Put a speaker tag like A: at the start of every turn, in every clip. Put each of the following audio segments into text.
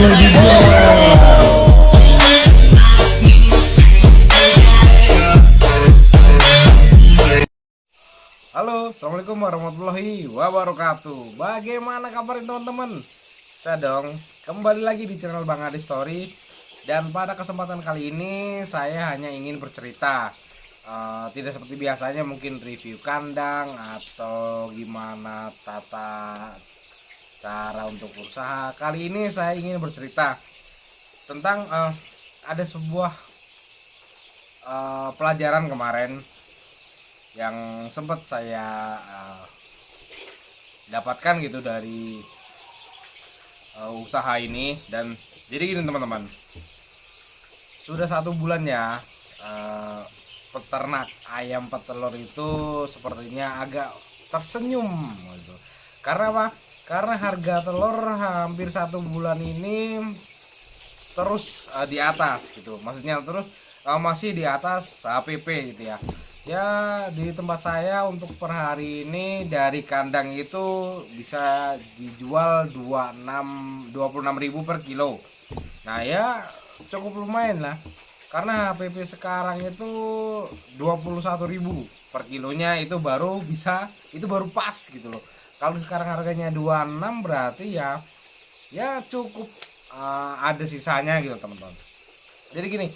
A: Halo, assalamualaikum warahmatullahi wabarakatuh. Bagaimana kabar teman-teman? Saya dong kembali lagi di channel Bang Adi Story. Dan pada kesempatan kali ini saya hanya ingin bercerita, tidak seperti biasanya mungkin review kandang atau gimana tata cara untuk usaha. Kali ini saya ingin bercerita tentang ada sebuah pelajaran kemarin yang sempat saya dapatkan gitu dari usaha ini. Dan jadi gini teman-teman, sudah 1 bulan ya peternak ayam petelur itu sepertinya agak tersenyum gitu. Karena apa? Karena harga telur hampir 1 bulan ini terus di atas gitu, maksudnya terus masih di atas HPP gitu ya. Ya, di tempat saya untuk per hari ini dari kandang itu bisa dijual 26.000 per kilo. Nah ya cukup lumayan lah, karena HPP sekarang itu 21.000 per kilonya, itu baru bisa, itu baru pas gitu loh. Kalau sekarang harganya 26 berarti ya cukup ada sisanya gitu teman-teman. Jadi gini,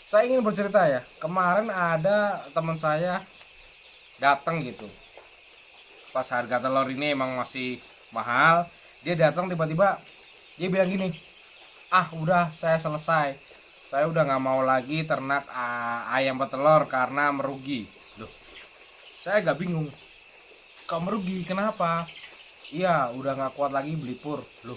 A: saya ingin bercerita ya. Kemarin ada teman saya datang gitu. Pas harga telur ini emang masih mahal, dia datang tiba-tiba dia bilang gini, udah saya selesai. Saya udah nggak mau lagi ternak ayam petelur karena merugi. Loh, saya agak bingung. Kok merugi? Kenapa? Iya, udah nggak kuat lagi beli pur. Loh,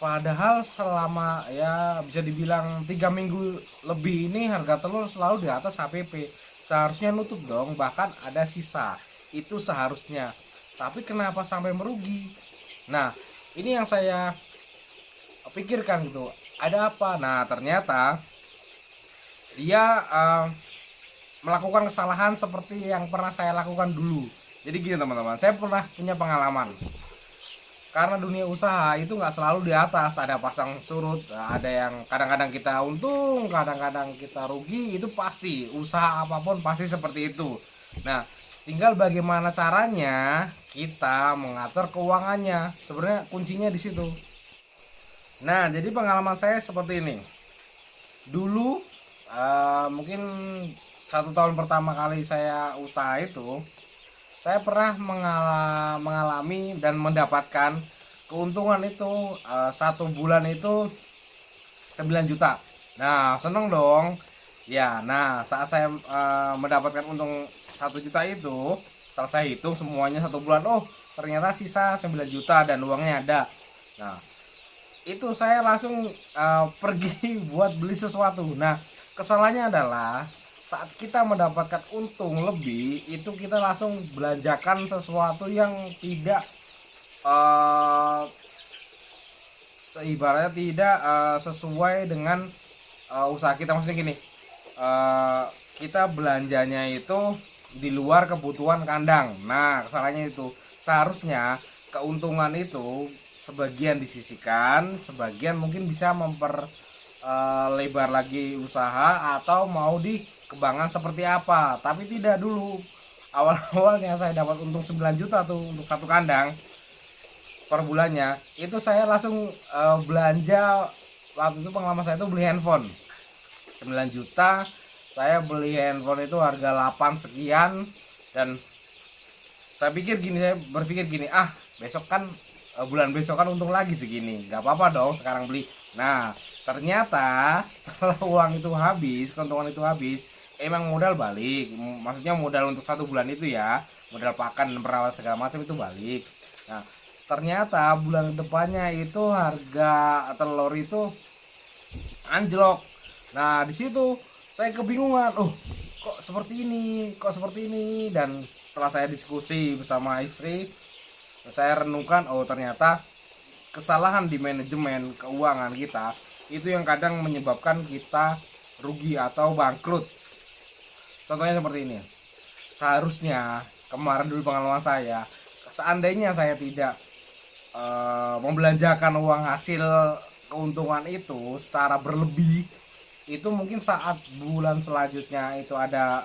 A: padahal selama ya bisa dibilang 3 minggu lebih ini harga telur selalu di atas HPP. Seharusnya nutup dong, bahkan ada sisa. Itu seharusnya. Tapi kenapa sampai merugi? Nah, ini yang saya pikirkan gitu. Ada apa? Nah, ternyata dia melakukan kesalahan seperti yang pernah saya lakukan dulu. Jadi gini teman-teman, saya pernah punya pengalaman. Karena dunia usaha itu nggak selalu di atas, ada pasang surut, ada yang kadang-kadang kita untung, kadang-kadang kita rugi, itu pasti. Usaha apapun pasti seperti itu. Nah, tinggal bagaimana caranya kita mengatur keuangannya. Sebenarnya kuncinya di situ. Nah, jadi pengalaman saya seperti ini. Dulu mungkin 1 tahun pertama kali saya usaha itu, saya pernah mengalami dan mendapatkan keuntungan itu 1 bulan itu 9 juta. Nah, seneng dong ya. Nah, saat saya mendapatkan untung 1 juta itu, setelah saya hitung semuanya 1 bulan, ternyata sisa 9 juta dan uangnya ada. Nah, itu saya langsung pergi buat beli sesuatu. Nah, kesalahannya adalah saat kita mendapatkan untung lebih, itu kita langsung belanjakan sesuatu yang tidak ibaratnya tidak sesuai dengan usaha kita. Maksudnya gini, kita belanjanya itu di luar kebutuhan kandang. Nah, kesalahannya itu seharusnya keuntungan itu sebagian disisihkan, sebagian mungkin bisa lebar lagi usaha atau mau dikembangkan seperti apa. Tapi tidak dulu. Awal-awalnya saya dapat untung 9 juta tuh untuk 1 kandang per bulannya, itu saya langsung belanja. Waktu itu pengalaman saya itu beli handphone 9 juta. Saya beli handphone itu harga 8 sekian. Dan saya berpikir gini, besok kan bulan besok kan untung lagi segini, nggak apa-apa dong sekarang beli. Nah, ternyata setelah uang itu habis, keuntungan itu habis, emang modal balik. Maksudnya modal untuk 1 bulan itu ya, modal pakan dan perawat segala macam itu balik. Nah, ternyata bulan depannya itu harga telur itu anjlok. Nah, di situ saya kebingungan, kok seperti ini. Dan setelah saya diskusi bersama istri, saya renungkan, ternyata kesalahan di manajemen keuangan kita itu yang kadang menyebabkan kita rugi atau bangkrut. Contohnya seperti ini. Seharusnya kemarin dulu pengalaman saya, seandainya saya tidak membelanjakan uang hasil keuntungan itu secara berlebih itu mungkin saat bulan selanjutnya itu ada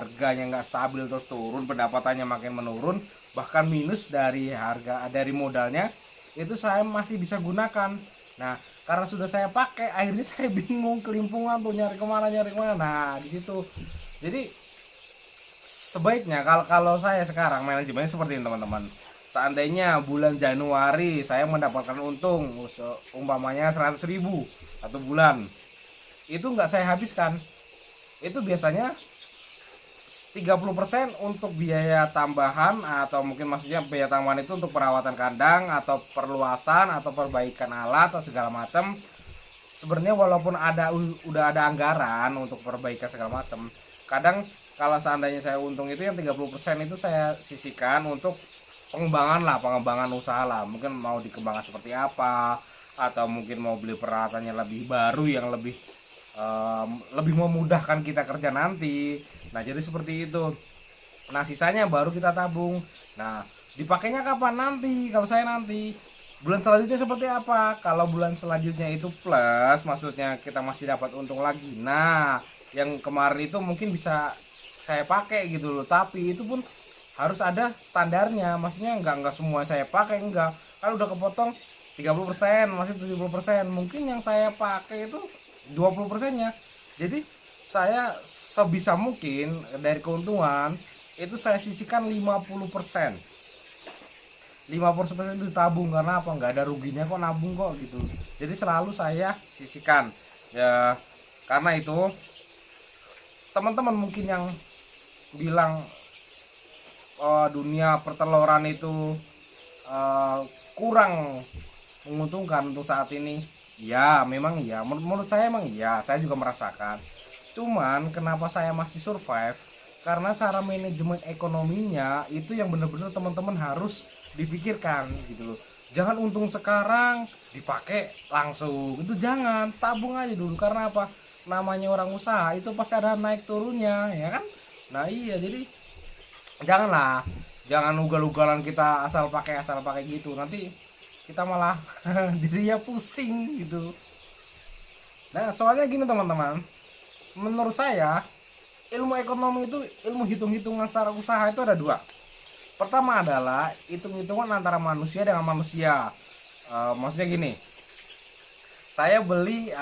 A: harganya nggak stabil terus turun, pendapatannya makin menurun, bahkan minus dari harga dari modalnya, itu saya masih bisa gunakan. Nah, karena sudah saya pakai, akhirnya saya bingung kelimpungan tuh nyari kemana nyari kemana. Nah, di situ. Jadi sebaiknya kalau saya sekarang manajemennya seperti ini teman-teman. Seandainya bulan Januari saya mendapatkan untung umpamanya 100.000 satu bulan, itu nggak saya habiskan. Itu biasanya 30% untuk biaya tambahan, atau mungkin maksudnya biaya tambahan itu untuk perawatan kandang atau perluasan atau perbaikan alat atau segala macam. Sebenarnya walaupun udah ada anggaran untuk perbaikan segala macam, kadang kalau seandainya saya untung itu yang 30% itu saya sisihkan untuk pengembangan usaha lah. Mungkin mau dikembangkan seperti apa, atau mungkin mau beli peralatannya lebih baru yang lebih memudahkan kita kerja nanti. Nah, jadi seperti itu. Nah, sisanya baru kita tabung. Nah, dipakainya kapan nanti? Kalau saya nanti bulan selanjutnya seperti apa? Kalau bulan selanjutnya itu plus, maksudnya kita masih dapat untung lagi. Nah, yang kemarin itu mungkin bisa saya pakai gitu loh. Tapi itu pun harus ada standarnya. Maksudnya enggak semua saya pakai, enggak. Kan udah kepotong 30%, masih 70%. Mungkin yang saya pakai itu 20%-nya. Jadi saya sebisa mungkin dari keuntungan itu saya sisihkan 50%. 50% itu tabung. Karena apa? Nggak ada ruginya kok nabung kok gitu. Jadi selalu saya sisihkan. Ya, karena itu teman-teman mungkin yang bilang dunia perteloran itu kurang menguntungkan untuk saat ini. Ya, memang iya. Menurut saya emang iya. Saya juga merasakan. Cuman kenapa saya masih survive? Karena cara manajemen ekonominya itu yang benar-benar teman-teman harus dipikirkan gitu loh. Jangan untung sekarang dipakai langsung. Itu jangan, tabung aja dulu. Karena apa? Namanya orang usaha itu pasti ada naik turunnya, ya kan? Nah, iya, jadi jangan ugal-ugalan kita asal pakai gitu. Nanti kita malah dirinya pusing gitu. Nah, soalnya gini teman-teman, menurut saya ilmu ekonomi itu ilmu hitung-hitungan secara usaha itu ada dua. Pertama adalah hitung-hitungan antara manusia dengan manusia. Maksudnya gini, saya beli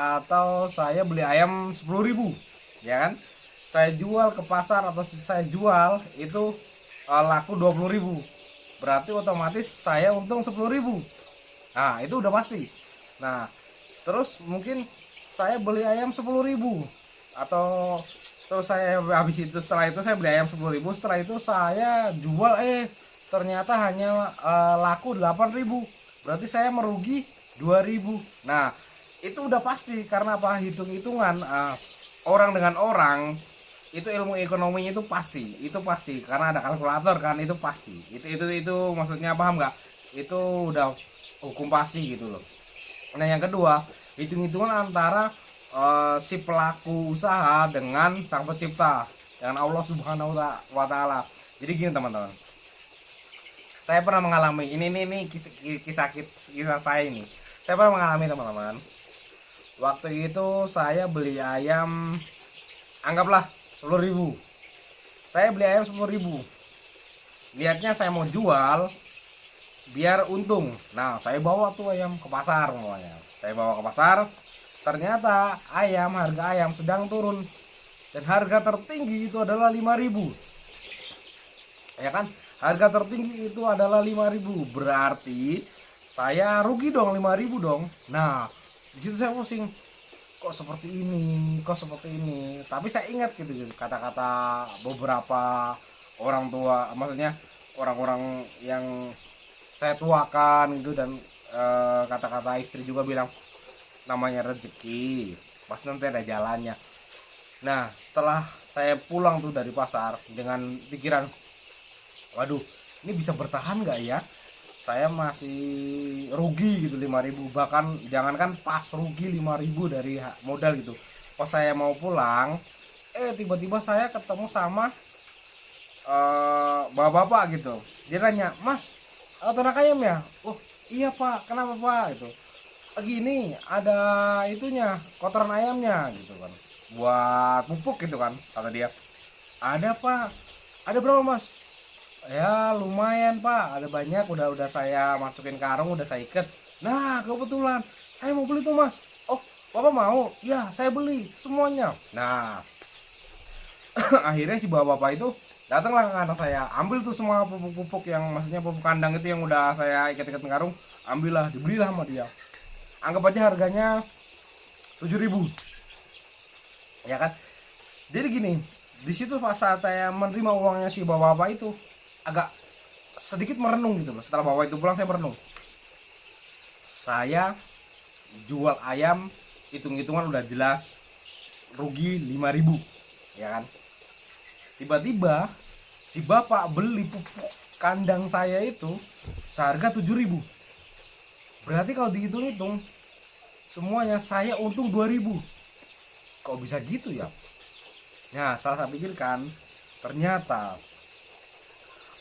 A: ayam 10.000, ya kan? Saya jual ke pasar atau saya jual itu laku 20.000, berarti otomatis saya untung 10.000. Nah, itu udah pasti. Nah, terus mungkin saya beli ayam 10.000, atau terus saya habis itu, setelah itu saya beli ayam 10.000, setelah itu saya jual ternyata hanya laku 8.000, berarti saya merugi 2.000. Nah, itu udah pasti. Karena apa? Hitung-hitungan orang dengan orang itu ilmu ekonominya itu pasti karena ada kalkulator kan, itu pasti. Itu maksudnya paham nggak? Itu udah hukum pasti gitu loh. Nah, yang kedua, hitung-hitungan antara si pelaku usaha dengan sang pencipta, dengan Allah Subhanahu wa Ta'ala. Jadi gini teman-teman, saya pernah mengalami ini kisah saya ini. Saya pernah mengalami teman-teman. Waktu itu saya beli ayam, anggaplah 10.000. Saya beli ayam 10.000. Lihatnya saya mau jual biar untung. Nah, saya bawa tuh ayam ke pasar semuanya. Saya bawa ke pasar, ternyata harga ayam sedang turun. Dan harga tertinggi itu adalah 5.000. Ya kan? Harga tertinggi itu adalah 5.000. Berarti saya rugi dong 5.000 dong. Nah, di situ saya pusing. Kok seperti ini? Tapi saya ingat gitu kata-kata beberapa orang tua, maksudnya orang-orang yang saya tuakan gitu, dan kata-kata istri juga bilang namanya rezeki pasti nanti ada jalannya. Nah, setelah saya pulang tuh dari pasar dengan pikiran, waduh, ini bisa bertahan nggak ya? Saya masih rugi gitu 5.000, bahkan jangankan pas rugi 5.000 dari modal gitu. Pas saya mau pulang, tiba-tiba saya ketemu sama bapak-bapak gitu. Dia nanya, "Mas, ternak ayam ya?" "Oh iya Pak, kenapa Pak?" Gitu. gini ada itunya, kotoran ayamnya gitu kan, buat pupuk gitu kan, kata dia. Ada pak, ada berapa mas? Ya lumayan pak, ada banyak, udah saya masukin karung, udah saya ikat. Nah kebetulan saya mau beli tuh mas. Oh bapak mau? Ya saya beli semuanya. Nah akhirnya si bapak-bapak itu datanglah ke anak saya, ambil tuh semua pupuk-pupuk yang maksudnya pupuk kandang itu yang udah saya ikat-ikat karung, ambillah, dibelilah sama dia. Anggap aja harganya 7.000, ya kan. Jadi gini, di situ pas saat saya menerima uangnya si bapak-bapak itu agak sedikit merenung gitu loh. Setelah bapak itu pulang saya merenung. Saya jual ayam, hitung-hitungan udah jelas rugi 5.000, ya kan. Tiba-tiba si bapak beli pupuk kandang saya itu seharga 7.000. Berarti kalau dihitung-hitung semuanya saya untung 2.000. Kok bisa gitu ya? Nah, salah saya pikirkan, ternyata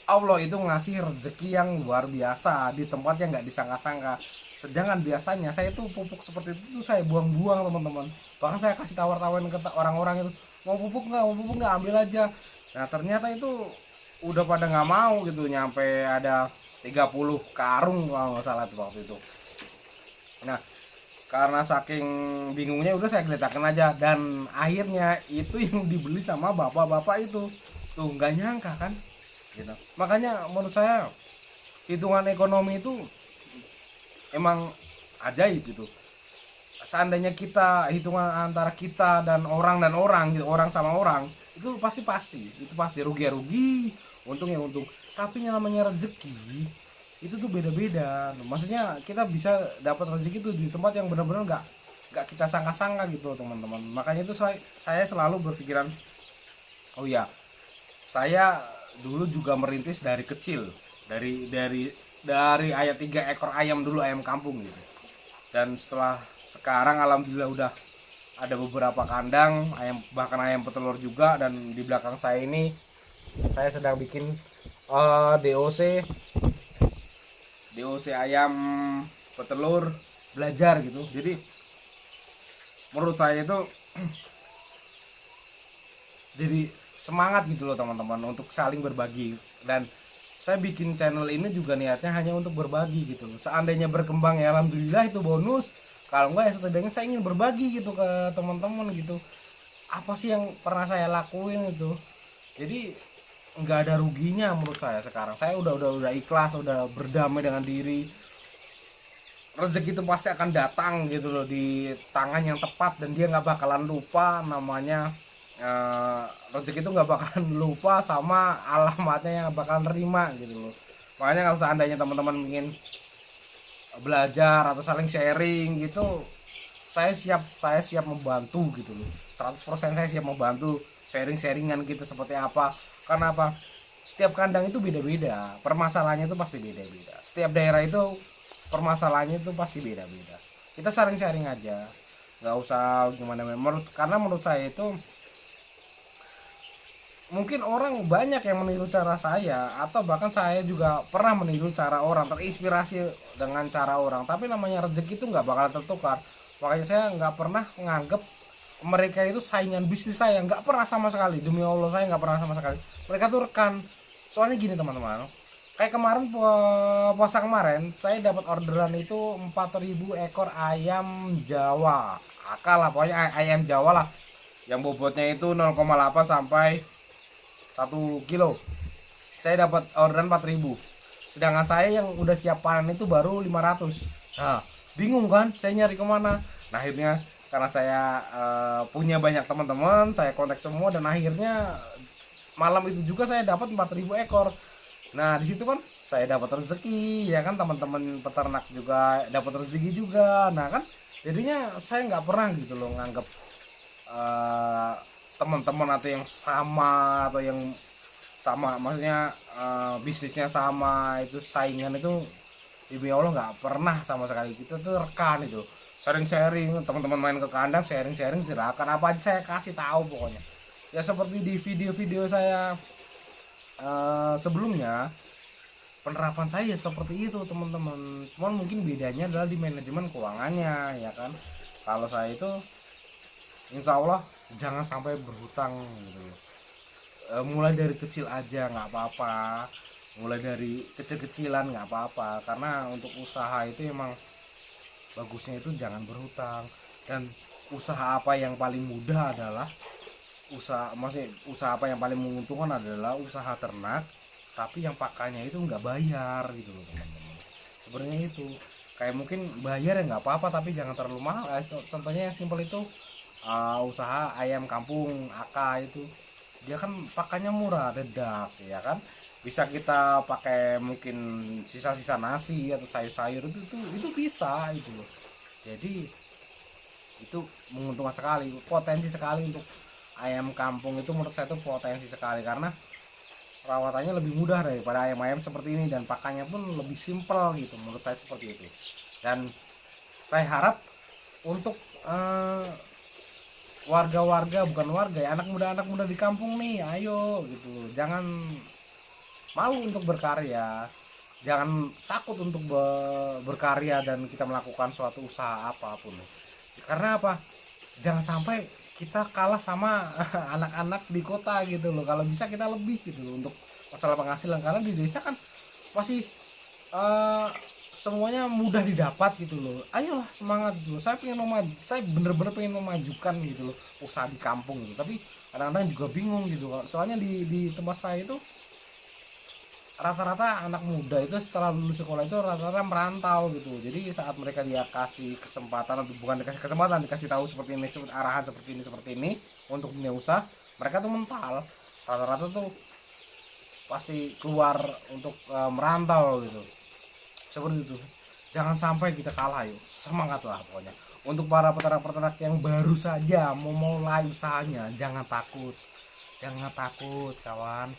A: Allah itu ngasih rezeki yang luar biasa di tempat yang nggak disangka-sangka. Sedangkan biasanya saya tuh pupuk seperti itu tuh saya buang-buang teman-teman. Bahkan saya kasih tawar-tawarin ke orang-orang itu, mau pupuk nggak, ambil aja. Nah ternyata itu udah pada nggak mau gitu, nyampe ada 30 karung kalau nggak salah tuh waktu itu. Nah karena saking bingungnya udah saya geletakan aja, dan akhirnya itu yang dibeli sama bapak-bapak itu tuh, nggak nyangka kan gitu. Makanya menurut saya hitungan ekonomi itu emang ajaib gitu. Seandainya kita hitungan antara kita dan orang gitu, orang sama orang, itu pasti itu pasti rugi ya rugi, untung ya untung. Tapi yang namanya rezeki itu tuh beda-beda. Maksudnya kita bisa dapat rezeki itu di tempat yang benar-benar nggak kita sangka-sangka gitu teman-teman. Makanya itu saya selalu berpikiran, oh ya saya dulu juga merintis dari kecil, dari ayam 3 ekor ayam dulu, ayam kampung gitu. Dan setelah sekarang alhamdulillah udah ada beberapa kandang ayam, bahkan ayam petelur juga. Dan di belakang saya ini saya sedang bikin DOC ayam petelur, belajar gitu. Jadi menurut saya itu jadi semangat gitu loh teman-teman, untuk saling berbagi. Dan saya bikin channel ini juga niatnya hanya untuk berbagi gitu loh. Seandainya berkembang ya alhamdulillah, itu bonus. Kalau enggak ya setidaknya saya ingin berbagi gitu ke teman-teman gitu. Apa sih yang pernah saya lakuin itu. Jadi nggak ada ruginya menurut saya sekarang. Saya udah ikhlas, udah berdamai dengan diri. Rezeki itu pasti akan datang gitu loh di tangan yang tepat, dan dia nggak bakalan lupa namanya. Rezeki itu nggak bakalan lupa sama alamatnya yang bakalan terima gitu loh. Makanya kalau seandainya teman-teman ingin belajar atau saling sharing gitu, saya siap membantu gitu loh. 100% saya siap membantu, sharing-sharingan gitu seperti apa. Karena apa? Setiap kandang itu beda-beda, permasalahannya itu pasti beda-beda. Setiap daerah itu permasalahannya itu pasti beda-beda. Kita sharing-sharing aja, nggak usah gimana. Karena menurut saya itu mungkin orang banyak yang meniru cara saya, atau bahkan saya juga pernah meniru cara orang, terinspirasi dengan cara orang. Tapi namanya rezeki itu nggak bakal tertukar. Makanya saya nggak pernah menganggap mereka itu saingan bisnis saya, nggak pernah sama sekali. Demi Allah saya nggak pernah sama sekali. Mereka tuh rekan. Soalnya gini teman-teman, kayak kemarin puasa kemarin saya dapat orderan itu 4.000 ekor ayam Jawa, akal lah pokoknya ayam Jawa lah, yang bobotnya itu 0,8 sampai 1 kilo. Saya dapat orderan 4.000, sedangkan saya yang udah siap panen itu baru 500. Nah bingung kan saya nyari kemana. Nah akhirnya karena saya punya banyak teman-teman, saya kontak semua, dan akhirnya malam itu juga saya dapat 4.000 ekor. Nah di situ kan saya dapat rezeki, ya kan, teman-teman peternak juga dapat rezeki juga. Nah kan jadinya saya nggak pernah gitu loh nganggap teman-teman atau yang sama, atau yang sama maksudnya bisnisnya sama, itu saingan, itu demi Allah nggak pernah sama sekali. Kita tuh rekan itu, sharing-sharing, teman-teman main ke kandang sharing-sharing, silakan apa aja saya kasih tahu pokoknya. Ya seperti di video-video saya sebelumnya, penerapan saya seperti itu teman-teman, cuman mungkin bedanya adalah di manajemen keuangannya ya kan. Kalau saya itu insya Allah jangan sampai berhutang gitu. Mulai dari kecil aja nggak apa-apa, mulai dari kecil-kecilan nggak apa-apa, karena untuk usaha itu emang bagusnya itu jangan berhutang. Dan usaha apa yang paling mudah adalah usaha apa yang paling menguntungkan adalah usaha ternak, tapi yang pakannya itu nggak bayar gitu loh teman-teman. Sebenarnya itu kayak mungkin bayar ya nggak apa-apa, tapi jangan terlalu mahal. Contohnya yang simpel itu usaha ayam kampung AK itu, dia kan pakannya murah, dedak ya kan, bisa kita pakai mungkin sisa-sisa nasi atau sayur-sayur itu bisa itu loh. Jadi itu menguntungkan sekali, potensi sekali untuk ayam kampung itu. Menurut saya itu potensi sekali karena perawatannya lebih mudah daripada ayam-ayam seperti ini, dan pakannya pun lebih simpel gitu, menurut saya seperti itu. Dan saya harap untuk warga-warga, bukan warga ya, anak muda di kampung nih, ayo gitu, jangan malu untuk berkarya, jangan takut untuk berkarya dan kita melakukan suatu usaha apapun. Karena apa, jangan sampai kita kalah sama anak-anak di kota gitu loh. Kalau bisa kita lebih gitu loh untuk masalah penghasilan, karena di desa kan masih semuanya mudah didapat gitu loh. Ayolah semangat gitu loh. Saya bener-bener pengen memajukan gitu loh usaha di kampung gitu. Tapi kadang-kadang juga bingung gitu. Soalnya di tempat saya itu rata-rata anak muda itu setelah lulus sekolah itu rata-rata merantau gitu. Jadi saat mereka dia kasih kesempatan, atau bukan dikasih kesempatan, dikasih tahu seperti ini, arahan seperti ini untuk dunia usaha, mereka tuh mental. Rata-rata tuh pasti keluar untuk merantau gitu. Seperti itu. Jangan sampai kita kalah, yuk semangatlah pokoknya. Untuk para peternak-peternak yang baru saja mau mulai usahanya, jangan takut kawan,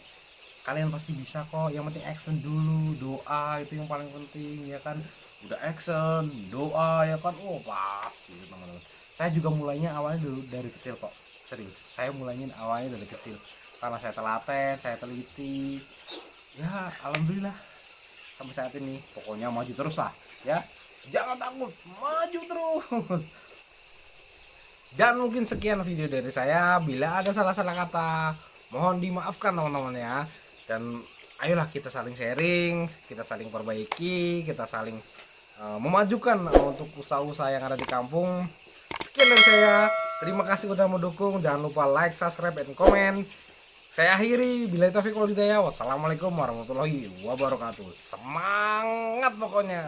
A: kalian pasti bisa kok. Yang penting action dulu, doa itu yang paling penting ya kan. Udah action, doa ya kan, oh pasti teman-teman. Saya juga mulainya awalnya dulu dari kecil kok, serius, saya mulainya awalnya dari kecil karena saya telaten, saya teliti ya, alhamdulillah sampai saat ini. Pokoknya maju terus lah ya, jangan takut, maju terus. Dan mungkin sekian video dari saya, bila ada salah-salah kata mohon dimaafkan teman-teman ya. Dan ayolah kita saling sharing, kita saling perbaiki, kita saling memajukan untuk usaha-usaha yang ada di kampung. Sekian dari saya, terima kasih udah mendukung. Jangan lupa like, subscribe, dan komen. Saya akhiri, billahi taufiq wal hidayah. Wassalamualaikum warahmatullahi wabarakatuh. Semangat pokoknya.